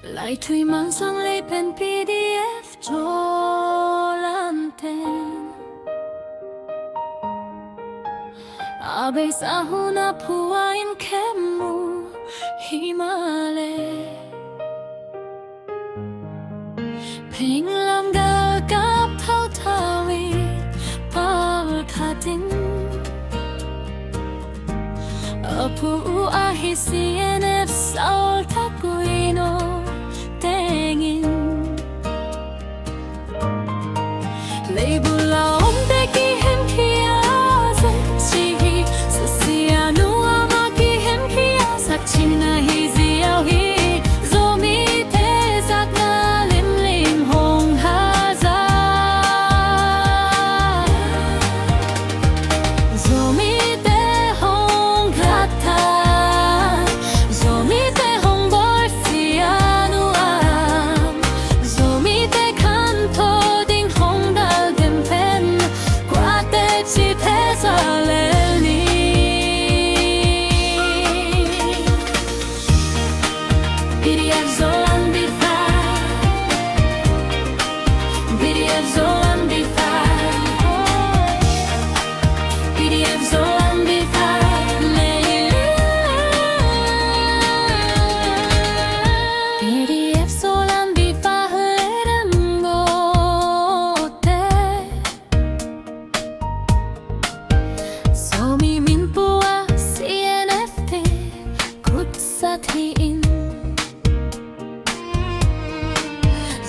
Laitui Mansuang lấy pen PDF Zoland teng abeisa huna puah in kihemu himale Penglam galkap thautawi pawl khatin puah hiziau sawltak uino tengin labula omte kihemkhia Susia nuam kihemkhia cihna hiziau Zomi limlim haza Zomi thatthat Zomi bawlsia nuam Zomi khantohding hongdal kuate PDF Zoland B5 PDF Zoland B5 PDF Zoland B5 PDF Zoland B5 leram ote Zomi min puah Cian kut sathin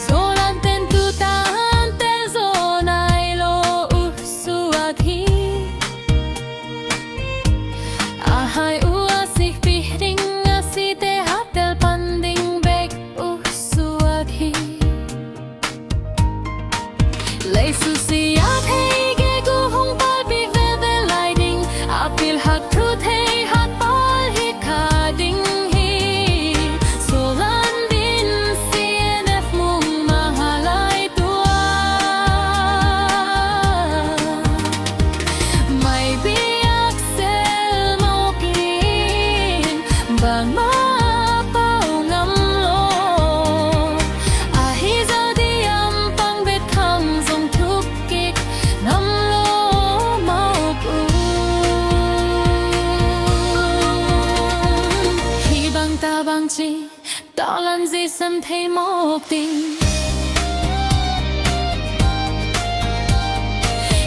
Zoland ten tu tahan ten zonai lo suagi ahai uasih pihring asite hatel panding bek suagi lei Susia thei ge gu hongdal B5 lighting apil hak thu thei hat pawl hi khantohding Bang Penglam hiziau diam pang bet khang dong thuk kik nam lo mau pu hi bang ta bang chi to lan di sam thei mok ting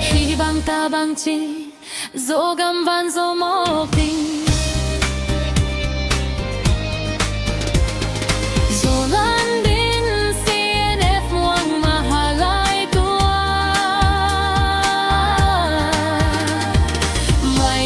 hi bang ta bang chi zo gam van zo mok ting Zoland din CNF muang mahalay tua May